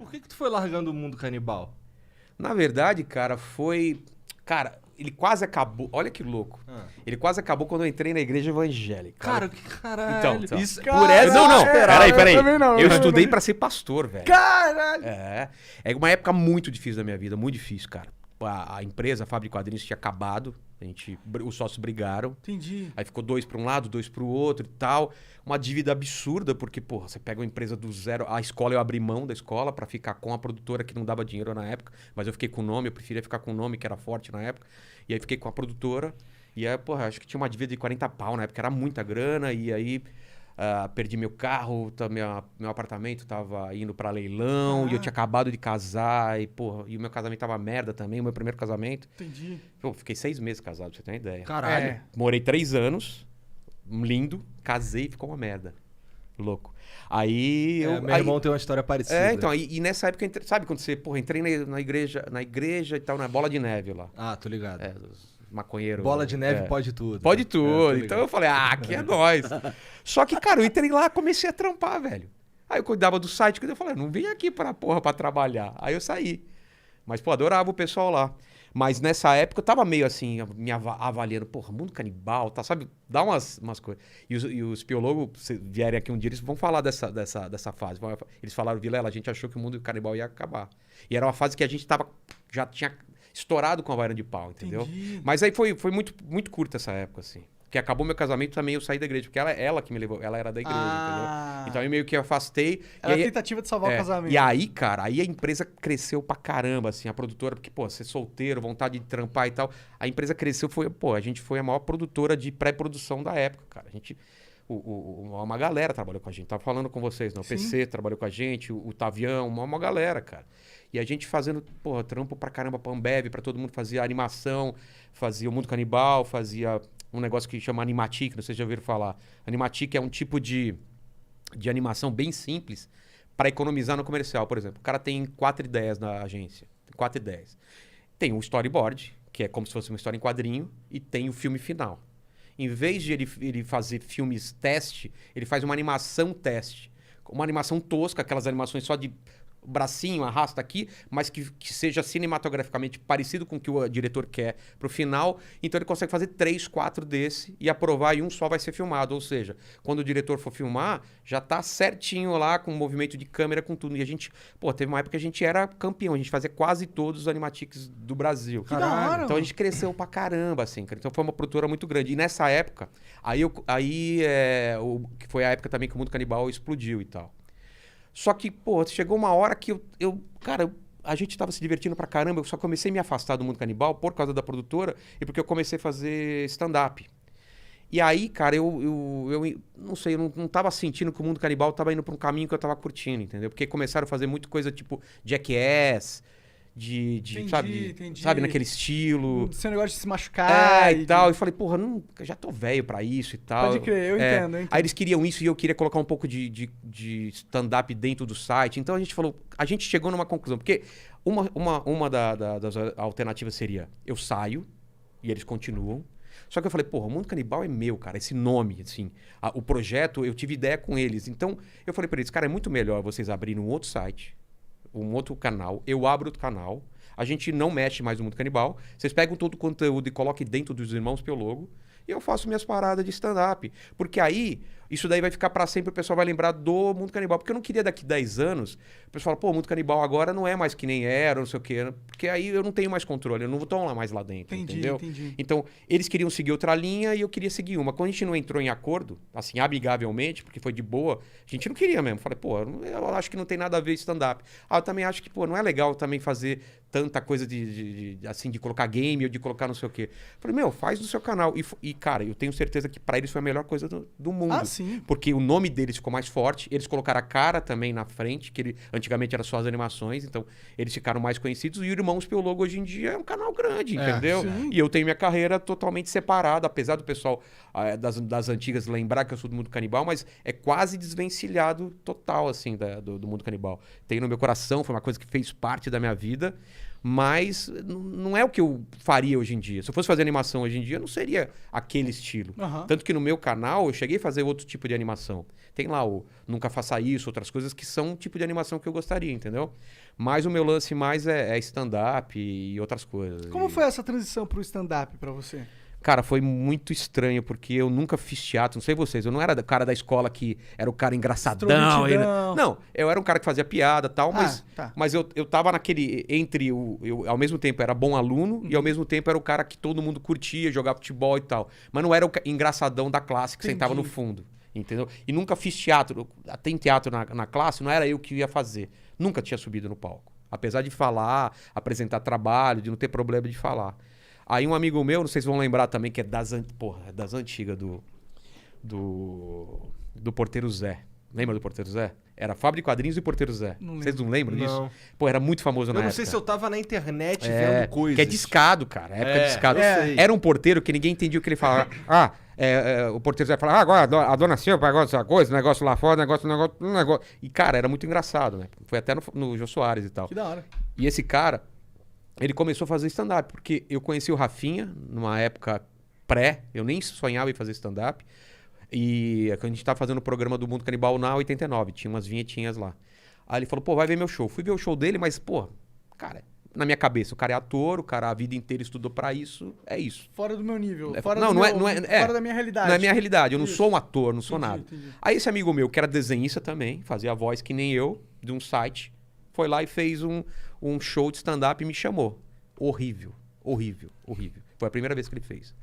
Por que tu foi largando o mundo canibal? Na verdade, cara, foi... Cara, ele quase acabou... Olha que louco. Ele quase acabou quando eu entrei na igreja evangélica. Cara, que caralho. Então. Isso, Por essa... Não, peraí. Eu também não, Eu eu estudei não. pra ser pastor, velho. Caralho! É uma época muito difícil da minha vida, muito difícil, cara. A empresa, a fábrica de quadrinhos tinha acabado, os sócios brigaram. Entendi. Aí ficou 2 para um lado, 2 para o outro e tal. Uma dívida absurda, porque, porra, você pega uma empresa do zero. A escola, eu abri mão da escola para ficar com a produtora que não dava dinheiro na época, mas eu fiquei com o nome, eu preferia ficar com o nome que era forte na época. E aí fiquei com a produtora. E aí, porra, acho que tinha uma dívida de 40 pau na época, era muita grana. E aí perdi meu carro, meu apartamento tava indo para leilão, e eu tinha acabado de casar, e, porra, e o meu casamento tava merda também, o meu primeiro casamento. Entendi. Pô, fiquei 6 meses casado, pra você ter uma ideia. Caralho. Morei 3 anos, lindo, casei e ficou uma merda. Louco. Aí Meu irmão tem uma história parecida. então, e nessa época, sabe quando você, porra, entrei na igreja e tal, na bola de neve lá. Ah, tô ligado. Os maconheiros. Bola de neve pode tudo. Pode tudo. Tô Então eu falei, aqui é nóis. Só que, cara, eu entrei lá, comecei a trampar, velho. Aí eu cuidava do site, eu falei, não vim aqui pra trabalhar. Aí eu saí. Mas, pô, adorava o pessoal lá. Mas nessa época eu tava meio assim, me avaliando, porra, mundo canibal, tá, sabe? Dá umas coisas. E os biólogos, se vierem aqui um dia, eles vão falar dessa fase. Eles falaram, Vilela, a gente achou que o mundo canibal ia acabar. E era uma fase que a gente já tinha estourado com a Havaiana de Pau, entendeu? Entendi. Mas aí foi muito, muito curta essa época, assim. Porque acabou meu casamento também, eu saí da igreja. Porque ela que me levou, ela era da igreja, entendeu? Então eu meio que afastei. Era e a aí, tentativa de salvar o casamento. E aí, cara, aí a empresa cresceu pra caramba, assim, a produtora, porque, pô, ser solteiro, vontade de trampar e tal. A empresa cresceu, a gente foi a maior produtora de pré-produção da época, cara. A gente... uma galera trabalhou com a gente. Tava falando com vocês, não? O PC trabalhou com a gente, o Tavião, uma galera, cara. E a gente fazendo, porra, trampo pra caramba pra Ambev, pra todo mundo, fazia animação, fazia o Mundo Canibal, fazia um negócio que chama Animatic, não sei se já ouviram falar. Animatic é um tipo de animação bem simples pra economizar no comercial, por exemplo. O cara tem 4 ideias na agência, 4 ideias. Tem um storyboard, que é como se fosse uma história em quadrinho, e tem o filme final. Em vez de ele fazer filmes teste, ele faz uma animação teste. Uma animação tosca, aquelas animações só de bracinho, arrasta aqui, mas que seja cinematograficamente parecido com o que o diretor quer pro final. Então ele consegue fazer 3, 4 desse e aprovar, e um só vai ser filmado. Ou seja, quando o diretor for filmar, já tá certinho lá, com o movimento de câmera, com tudo. E a gente, teve uma época que a gente era campeão, a gente fazia quase todos os animatics do Brasil. Que da hora, Então a gente cresceu pra caramba, assim, cara. Então foi uma produtora muito grande. E nessa época, que foi a época também que o Mundo Canibal explodiu e tal. Só que, chegou uma hora que cara, a gente tava se divertindo pra caramba, eu só comecei a me afastar do Mundo Canibal por causa da produtora e porque eu comecei a fazer stand-up. E aí, cara, eu não sei, eu não tava sentindo que o Mundo Canibal tava indo pra um caminho que eu tava curtindo, entendeu? Porque começaram a fazer muita coisa tipo Jackass, Entendi. sabe, naquele estilo. Seu negócio de se machucar. E tal. E falei, porra, já tô velho pra isso e tal. Pode crer, eu entendo. Aí eles queriam isso e eu queria colocar um pouco de stand-up dentro do site. Então a gente chegou numa conclusão. Porque uma das alternativas seria, eu saio e eles continuam. Só que eu falei, porra, o Mundo Canibal é meu, cara. Esse nome, assim. O projeto, eu tive ideia com eles. Então eu falei pra eles, cara, é muito melhor vocês abrirem um outro site, um outro canal, eu abro outro canal, a gente não mexe mais no Mundo Canibal, vocês pegam todo o conteúdo e colocam dentro dos Irmãos Piologo, e eu faço minhas paradas de stand-up. Porque aí, isso daí vai ficar pra sempre, o pessoal vai lembrar do Mundo Canibal. Porque eu não queria daqui 10 anos, o pessoal fala, o Mundo Canibal agora não é mais que nem era, não sei o quê. Porque aí eu não tenho mais controle, eu não estou mais lá dentro, entendeu? Entendi. Então, eles queriam seguir outra linha e eu queria seguir uma. Quando a gente não entrou em acordo, assim, amigavelmente, porque foi de boa, a gente não queria mesmo. Falei, eu acho que não tem nada a ver stand-up. Eu também acho que, não é legal também fazer tanta coisa de colocar game ou de colocar não sei o quê. Falei, faz no seu canal. E, cara, eu tenho certeza que pra eles foi a melhor coisa do mundo. Ah, sim. Porque o nome deles ficou mais forte, eles colocaram a cara também na frente, que antigamente era só as animações, então eles ficaram mais conhecidos. E o Irmãos Piologo hoje em dia é um canal grande, entendeu? Sim. E eu tenho minha carreira totalmente separada, apesar do pessoal das antigas lembrar que eu sou do Mundo Canibal, mas é quase desvencilhado total, assim, do Mundo Canibal. Tem no meu coração, foi uma coisa que fez parte da minha vida, mas não é o que eu faria hoje em dia. Se eu fosse fazer animação hoje em dia, não seria aquele estilo. Aham. Tanto que no meu canal eu cheguei a fazer outro tipo de animação. Tem lá o Nunca Faça Isso, outras coisas que são um tipo de animação que eu gostaria, entendeu? Mas o meu lance mais é stand-up e outras coisas. Como foi essa transição pro stand-up pra você? Cara, foi muito estranho, porque eu nunca fiz teatro, não sei vocês, eu não era o cara da escola que era o cara engraçadão. Extrovertidão. Não, eu era um cara que fazia piada e tal, tá. mas eu tava naquele, eu ao mesmo tempo era bom aluno e ao mesmo tempo era o cara que todo mundo curtia, jogava futebol e tal. Mas não era o engraçadão da classe que sentava no fundo, entendeu? E nunca fiz teatro, tem teatro na classe, não era eu que ia fazer. Nunca tinha subido no palco. Apesar de falar, apresentar trabalho, de não ter problema de falar. Aí um amigo meu, não sei se vão lembrar também, que é das antigas do Porteiro Zé. Lembra do Porteiro Zé? Era Fábio de Quadrinhos e Porteiro Zé. Vocês não lembram disso? Não. Pô, era muito famoso na época. Eu não sei se eu tava na internet vendo coisas. Que é discado, cara. Época discado. eu sei. Era um porteiro que ninguém entendia o que ele falava. O porteiro Zé falava, agora a dona Silva pagou essa coisa, negócio lá fora, negócio. E, cara, era muito engraçado, né? Foi até no Jô Soares e tal. Que da hora. E esse cara, ele começou a fazer stand-up, porque eu conheci o Rafinha numa época eu nem sonhava em fazer stand-up. E a gente tava fazendo o programa do Mundo Canibal na 89, tinha umas vinhetinhas lá. Aí ele falou, pô, vai ver meu show. Fui ver o show dele, mas, pô, cara, na minha cabeça, o cara é ator, o cara a vida inteira estudou pra isso, é isso. Fora do meu nível. Fora da minha realidade. Não é minha realidade, eu não sou um ator, não sou Entendi, nada. entendi. Aí esse amigo meu, que era desenhista também, fazia a voz que nem eu, de um site, foi lá e fez um show de stand-up e me chamou. Horrível, horrível, horrível. Foi a primeira vez que ele fez.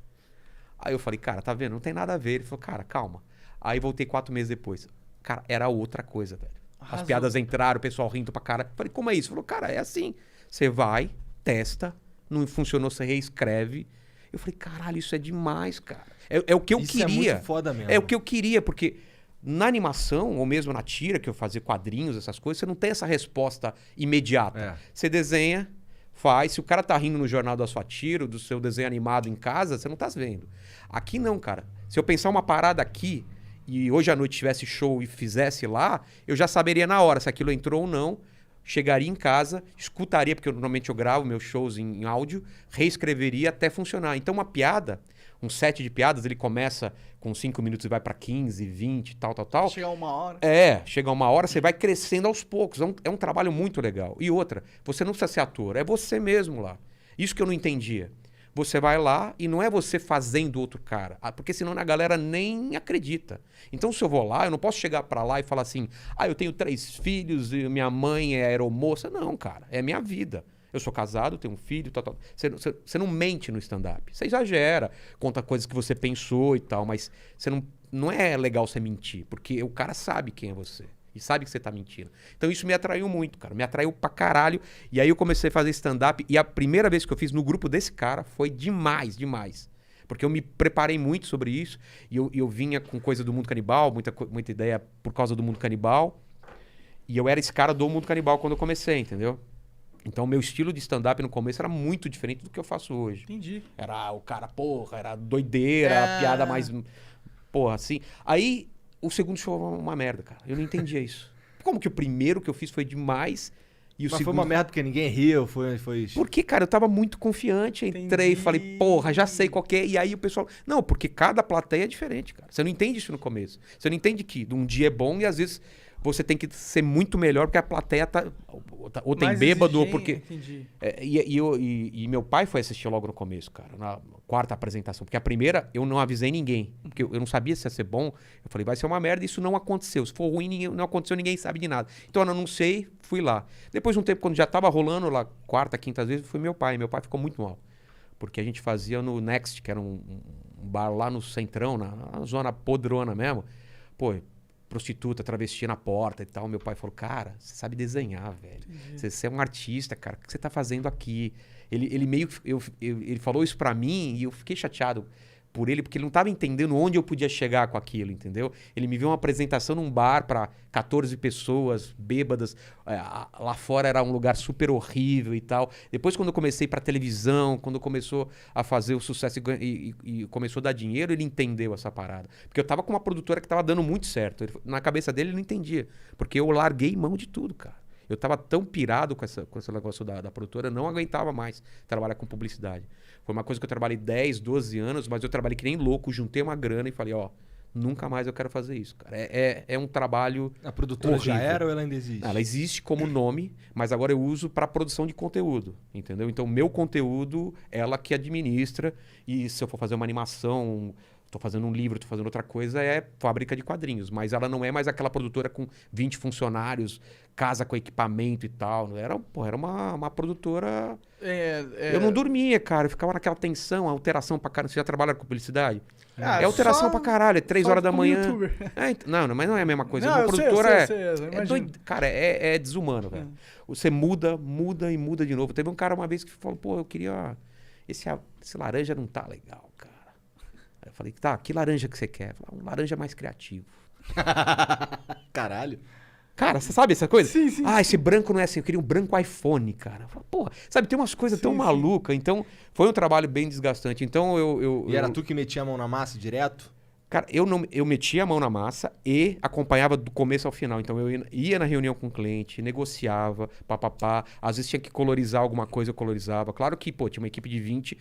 Aí eu falei, cara, tá vendo? Não tem nada a ver. Ele falou, cara, calma. Aí voltei 4 meses depois. Cara, era outra coisa, velho. Arrasou. As piadas entraram, o pessoal rindo pra cara. Falei, como é isso? Ele falou, cara, é assim. Você vai, testa, não funcionou, você reescreve. Eu falei, caralho, isso é demais, cara. É o que eu Isso queria. é muito foda mesmo. É o que eu queria, porque na animação, ou mesmo na tira, que eu fazia quadrinhos, essas coisas, você não tem essa resposta imediata. É. Você desenha, faz. Se o cara tá rindo no jornal da sua tira, do seu desenho animado em casa, você não tá vendo. Aqui não, cara. Se eu pensar uma parada aqui e hoje à noite tivesse show e fizesse lá, eu já saberia na hora se aquilo entrou ou não. Chegaria em casa, escutaria, porque normalmente eu gravo meus shows em áudio, reescreveria até funcionar. Então uma piada, um set de piadas, ele começa com 5 minutos e vai pra 15, 20, tal. Chegar uma hora. Chega uma hora, você vai crescendo aos poucos. É um trabalho muito legal. E outra, você não precisa ser ator, é você mesmo lá. Isso que eu não entendia. Você vai lá e não é você fazendo outro cara, porque senão a galera nem acredita. Então se eu vou lá, eu não posso chegar pra lá e falar assim, eu tenho 3 filhos e minha mãe é aeromoça. Não, cara, é minha vida. Eu sou casado, tenho um filho, tal. Você não mente no stand-up. Você exagera, conta coisas que você pensou e tal, mas você não é legal você mentir, porque o cara sabe quem é você. E sabe que você tá mentindo. Então isso me atraiu muito, cara. Me atraiu pra caralho. E aí eu comecei a fazer stand-up. E a primeira vez que eu fiz no grupo desse cara foi demais. Porque eu me preparei muito sobre isso. E eu vinha com coisa do Mundo Canibal, muita ideia por causa do Mundo Canibal. E eu era esse cara do Mundo Canibal quando eu comecei, entendeu? Então o meu estilo de stand-up no começo era muito diferente do que eu faço hoje. Entendi. Era o cara, porra, era doideira, piada mais... Porra, assim. Aí... O segundo show foi uma merda, cara. Eu não entendia isso. Como que o primeiro que eu fiz foi demais e o Mas segundo... foi uma merda porque ninguém riu, foi... Porque, cara, eu tava muito confiante. Entrei, falei, porra, já sei qual que é. E aí o pessoal... Não, porque cada plateia é diferente, cara. Você não entende isso no começo. Você não entende que um dia é bom e às vezes você tem que ser muito melhor porque a plateia tá... Ou tem mais bêbado, ou exigente, porque... Entendi. E meu pai foi assistir logo no começo, cara, na 4ª apresentação. Porque a primeira eu não avisei ninguém. Porque eu não sabia se ia ser bom. Eu falei, vai ser uma merda. Isso não aconteceu. Se for ruim, não aconteceu, ninguém sabe de nada. Então eu não sei, fui lá. Depois de um tempo, quando já tava rolando lá, 4ª, 5ª vez, foi meu pai. Meu pai ficou muito mal. Porque a gente fazia no Next, que era um bar lá no Centrão, na zona podrona mesmo. Pô, prostituta, travesti na porta e tal. Meu pai falou, cara, você sabe desenhar, velho. Você é um artista, cara. O que você tá fazendo aqui? Ele meio que... Ele falou isso pra mim e eu fiquei chateado por ele, porque ele não tava entendendo onde eu podia chegar com aquilo, entendeu? Ele me viu uma apresentação num bar pra 14 pessoas bêbadas. Lá fora era um lugar super horrível e tal. Depois, quando eu comecei pra televisão, quando começou a fazer o sucesso e começou a dar dinheiro, ele entendeu essa parada. Porque eu tava com uma produtora que tava dando muito certo. Na cabeça dele, ele não entendia. Porque eu larguei mão de tudo, cara. Eu tava tão pirado com esse negócio da produtora, eu não aguentava mais trabalhar com publicidade. Foi uma coisa que eu trabalhei 10, 12 anos, mas eu trabalhei que nem louco, juntei uma grana e falei, ó, nunca mais eu quero fazer isso, cara. É um trabalho A produtora horrível. já era ou ela ainda existe? Ela existe como nome, mas agora eu uso para produção de conteúdo, entendeu? Então, meu conteúdo, ela que administra. E se eu for fazer uma animação, tô fazendo um livro, tô fazendo outra coisa, é fábrica de quadrinhos. Mas ela não é mais aquela produtora com 20 funcionários, casa com equipamento e tal. Era uma produtora... Eu não dormia, cara. Eu ficava naquela tensão, alteração pra caralho. Você já trabalha com publicidade? É alteração pra caralho, é 3 horas da manhã. Não, mas não é a mesma coisa. Não, Uma produtora é doido, cara, é desumano, velho. Você muda e muda de novo. Teve um cara uma vez que falou, pô, eu queria... Esse laranja não tá legal, cara. Aí eu falei, tá, que laranja que você quer? Eu falei, um laranja mais criativo. Caralho. Cara, você sabe essa coisa? Sim, sim. Esse branco não é assim. Eu queria um branco iPhone, cara. Eu falei, porra, sabe, tem umas coisas tão malucas. Então, foi um trabalho bem desgastante. Então, E era tu que metia a mão na massa direto? Cara, eu metia a mão na massa e acompanhava do começo ao final. Então, eu ia na reunião com o cliente, negociava, papapá. Às vezes tinha que colorizar alguma coisa, eu colorizava. Claro que, pô, tinha uma equipe de 20...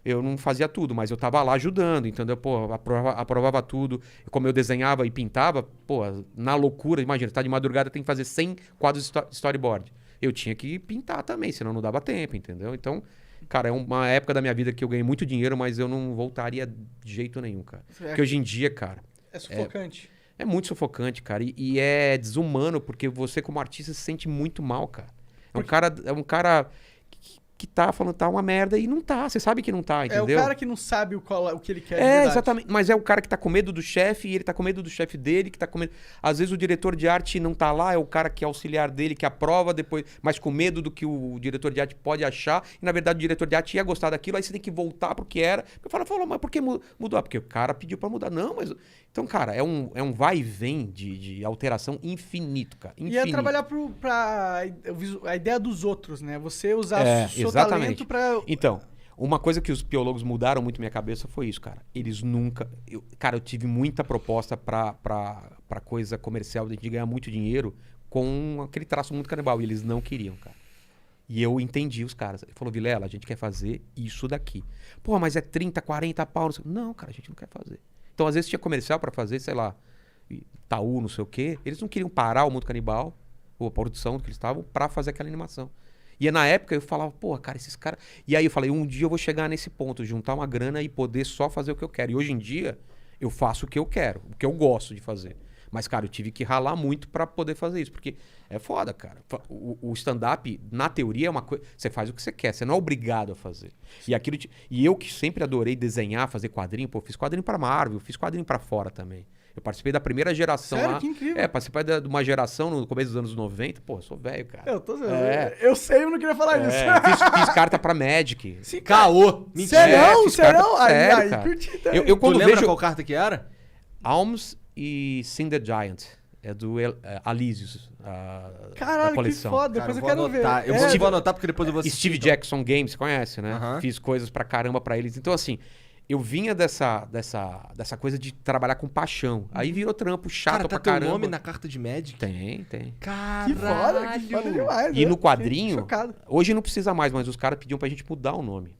Eu não fazia tudo, mas eu tava lá ajudando, entendeu? Pô, aprovava tudo. Como eu desenhava e pintava, pô, na loucura, imagina, tá de madrugada, tem que fazer 100 quadros de storyboard. Eu tinha que pintar também, senão não dava tempo, entendeu? Então, cara, é uma época da minha vida que eu ganhei muito dinheiro, mas eu não voltaria de jeito nenhum, cara. Porque hoje em dia, cara... É sufocante. É muito sufocante, cara. E é desumano, porque você como artista se sente muito mal, cara. É um cara que tá falando tá uma merda e não tá. Você sabe que não tá, entendeu? É o cara que não sabe o que ele quer de verdade. Exatamente. Mas é o cara que tá com medo do chefe e ele tá com medo do chefe dele, que tá com medo... Às vezes o diretor de arte não tá lá, é o cara que é auxiliar dele, que aprova depois, mas com medo do que o diretor de arte pode achar. E na verdade o diretor de arte ia gostar daquilo, aí você tem que voltar pro que era. Eu falo, mas por que mudou? Porque o cara pediu pra mudar. Não, mas... Então, cara, é um vai e vem de alteração infinito, cara. Infinito. E é trabalhar pra a ideia dos outros, né? Você usar seu exatamente. talento pra... Então, uma coisa que os biólogos mudaram muito minha cabeça foi isso, cara. Eles nunca... eu tive muita proposta pra coisa comercial de ganhar muito dinheiro com aquele traço muito canibal. E eles não queriam, cara. E eu entendi os caras. Ele falou, Vilela, a gente quer fazer isso daqui. Pô, mas é 30, 40 pau. Não, cara, a gente não quer fazer. Então, às vezes, tinha comercial pra fazer, sei lá, Itaú, não sei o quê. Eles não queriam parar o Mundo Canibal, ou a produção que eles estavam, pra fazer aquela animação. E na época eu falava, pô, cara, esses caras... E aí eu falei, um dia eu vou chegar nesse ponto, juntar uma grana e poder só fazer o que eu quero. E hoje em dia, eu faço o que eu quero, o que eu gosto de fazer. Mas, cara, eu tive que ralar muito pra poder fazer isso, porque é foda, cara. O stand-up, na teoria, é uma coisa... Você faz o que você quer, você não é obrigado a fazer. E eu que sempre adorei desenhar, fazer quadrinho, pô, fiz quadrinho pra Marvel, fiz quadrinho pra fora também. Eu participei da primeira geração. Sério? Lá. Que incrível. Participei de uma geração no começo dos anos 90. Pô, eu sou velho, cara. Eu sei, eu não queria falar isso. Fiz carta pra Magic. Sim, Caô! Mentira. Fiz carta- sério, Aí cara. curti também. Eu Tu quando lembra vejo qual carta que era? Alms e Sin the Giant. É do Alisius, a Caralho, que coleção. foda. Cara, Depois eu vou quero anotar. ver. Eu vou anotar porque depois eu vou assistir. Steve Jackson Games, conhece, né? Aham. Fiz coisas pra caramba pra eles. Então, assim, eu vinha dessa coisa de trabalhar com paixão. Aí virou trampo chato Cara, pra tá teu caramba. nome na carta de Magic? Tem. Caralho! Que foda demais. E né? no quadrinho, Chocado. hoje não precisa mais, mas os caras pediam pra gente mudar o nome.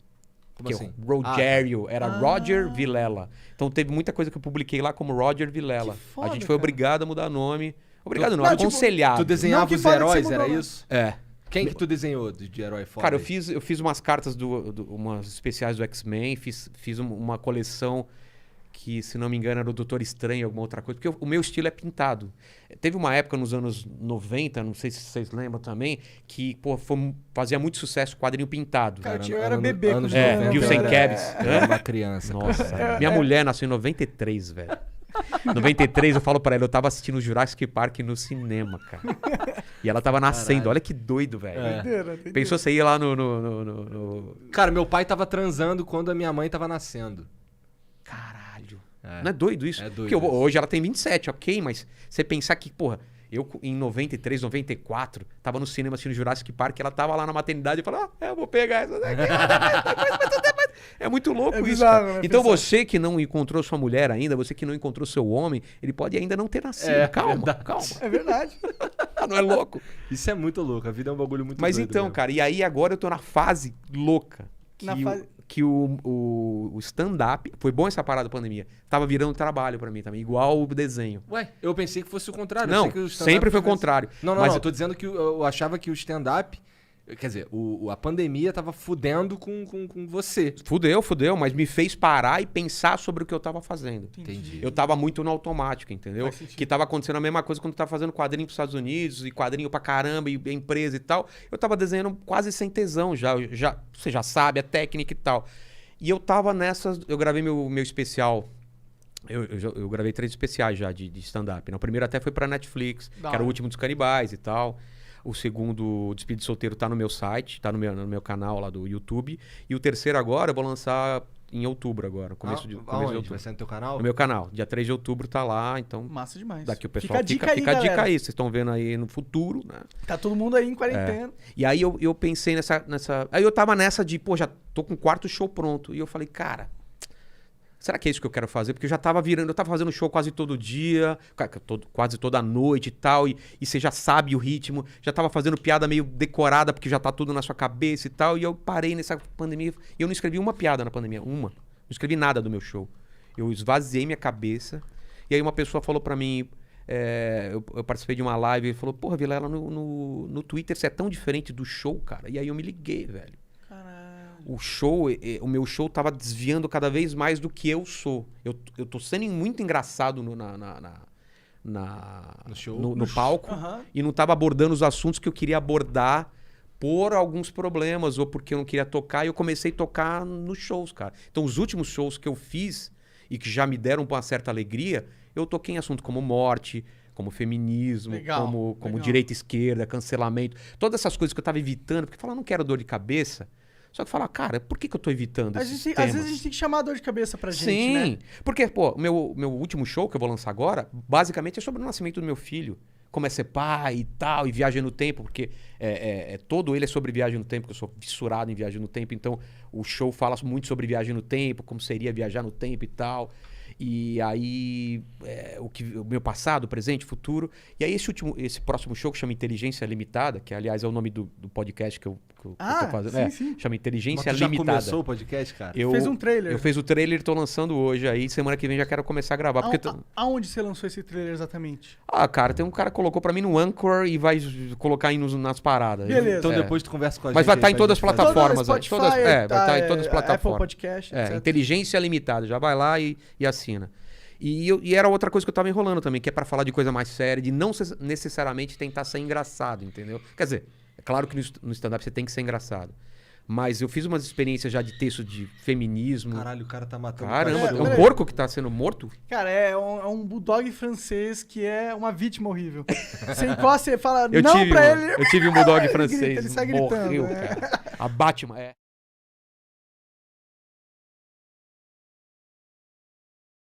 Como Porque assim? o Rogério era Roger Vilela. Então teve muita coisa que eu publiquei lá como Roger Vilela. Que foda, A gente foi cara. obrigado a mudar nome. Obrigado não, Não, tipo, aconselhado. Tu desenhava Não, que os foda que você heróis, mudou, era né? isso? É. Quem que tu desenhou de herói foda? Cara, aí? eu fiz umas cartas, umas especiais do X-Men, fiz uma coleção que, se não me engano, era o Doutor Estranho, alguma outra coisa, porque o meu estilo é pintado. Teve uma época nos anos 90, não sei se vocês lembram também, que pô, fazia muito sucesso o quadrinho pintado. Cara, eu era bebê anos quando 90, Gilson eu era- Kebs. eu era uma criança. Nossa, minha mulher nasceu em 93, velho. 93, eu falo pra ela, eu tava assistindo o Jurassic Park no cinema, cara. E ela tava nascendo, Caralho. olha que doido, velho. É. Doideira. Pensou você ir lá no... Cara, meu pai tava transando quando a minha mãe tava nascendo. Caralho. É. Não é doido isso? É doido Porque isso. hoje ela tem 27, ok, mas você pensar que, porra, eu em 93, 94, tava no cinema assistindo Jurassic Park, ela tava lá na maternidade e falou, eu vou pegar essa daqui. É muito louco É isso, bizarro, cara. né, Então pensar. você que não encontrou sua mulher ainda, você que não encontrou seu homem, ele pode ainda não ter nascido. Calma, verdade. calma. É verdade. Não é louco? Isso é muito louco. A vida é um bagulho muito Mas doido então, mesmo. cara, e aí agora eu tô na fase louca. Na fase- Que o stand-up... Foi bom essa parada da pandemia. Tava virando trabalho pra mim também, igual o desenho. Ué, eu pensei que fosse o contrário. Eu Não, sei que o stand-up sempre foi o tivesse- contrário. Não, Mas- eu tô dizendo que eu achava que o stand-up... Quer dizer, a pandemia tava fudendo com você. Fudeu, mas me fez parar e pensar sobre o que eu tava fazendo. Entendi. Eu tava muito no automático, entendeu? Faz sentido. Que tava acontecendo a mesma coisa quando eu tava fazendo quadrinho pros Estados Unidos e quadrinho pra caramba e empresa e tal. Eu tava desenhando quase sem tesão já. Você já sabe a técnica e tal. E eu tava nessas... Eu gravei meu especial. Eu gravei 3 especiais já de stand-up. O primeiro até foi pra Netflix, Da que era o hora. último dos canibais e tal. O segundo, o Despedido Solteiro, tá no meu site, tá no meu canal lá do YouTube. E o terceiro agora eu vou lançar em outubro agora, começo de Aonde? outubro. Vai ser no teu canal? No meu canal. Dia 3 de outubro tá lá, então Massa demais. daqui o pessoal Fica a dica aí, fica a dica galera. aí. Vocês estão vendo aí no futuro, né? Tá todo mundo aí em quarentena. E aí eu pensei nessa... Aí eu tava nessa de, pô, já tô com o 4º show pronto. E eu falei, cara, será que é isso que eu quero fazer? Porque eu já tava virando, eu tava fazendo show quase todo dia, quase toda noite e tal, e você já sabe o ritmo, já tava fazendo piada meio decorada, porque já tá tudo na sua cabeça e tal, e eu parei nessa pandemia, e eu não escrevi uma piada na pandemia, uma. Não escrevi nada do meu show. Eu esvaziei minha cabeça, e aí uma pessoa falou pra mim, eu participei de uma live, e falou, porra, Vilela, no Twitter você é tão diferente do show, cara. E aí eu me liguei, velho. Caralho. O meu show tava desviando cada vez mais do que eu sou. Eu tô sendo muito engraçado No show? no palco Aham. e não tava abordando os assuntos que eu queria abordar por alguns problemas ou porque eu não queria tocar e eu comecei a tocar nos shows, cara. Então os últimos shows que eu fiz e que já me deram uma certa alegria, eu toquei em assunto como morte, como feminismo, Legal, como legal. direita e esquerda, cancelamento, todas essas coisas que eu tava evitando, porque falar, não quero dor de cabeça. Só que falar, cara, por que eu tô evitando Às esses vezes, temas? às vezes a gente tem que chamar a dor de cabeça pra gente, Sim, né? porque, pô, meu último show que eu vou lançar agora, basicamente é sobre o nascimento do meu filho. Como é ser pai e tal, e viagem no tempo, porque todo ele é sobre viagem no tempo, porque eu sou fissurado em viagem no tempo, então o show fala muito sobre viagem no tempo, como seria viajar no tempo e tal. E aí, o meu passado, presente, futuro. E aí esse próximo show que chama Inteligência Limitada, que aliás é o nome do podcast que eu tô fazendo. sim. Chama Mas Inteligência tu já Limitada. começou o podcast, cara? Fez um trailer. Eu fiz o trailer, tô lançando hoje aí, semana que vem já quero começar a gravar. Porque Aonde você lançou esse trailer exatamente? cara, tem um cara que colocou pra mim no Anchor e vai colocar aí nas paradas. Beleza. Então É. depois tu conversa com a Mas gente. vai estar aí em pra todas as gente fazer. plataformas. Spotify, vai estar em todas as Apple plataformas. Podcast, etc. Inteligência Limitada, já vai lá e assina. E era outra coisa que eu tava enrolando também, que é pra falar de coisa mais séria, de não necessariamente tentar ser engraçado, entendeu? Quer dizer, é claro que no stand-up você tem que ser engraçado. Mas eu fiz umas experiências já de texto de feminismo. Caralho, o cara tá matando. Caramba, cachorro. é um peraí. porco que tá sendo morto? Cara, é um bulldog francês que é uma vítima horrível. Você encosta e fala Eu não tive, pra mano. ele. Eu tive um bulldog Ele francês. grita, ele sai gritando, Morreu, é. cara. A Batman,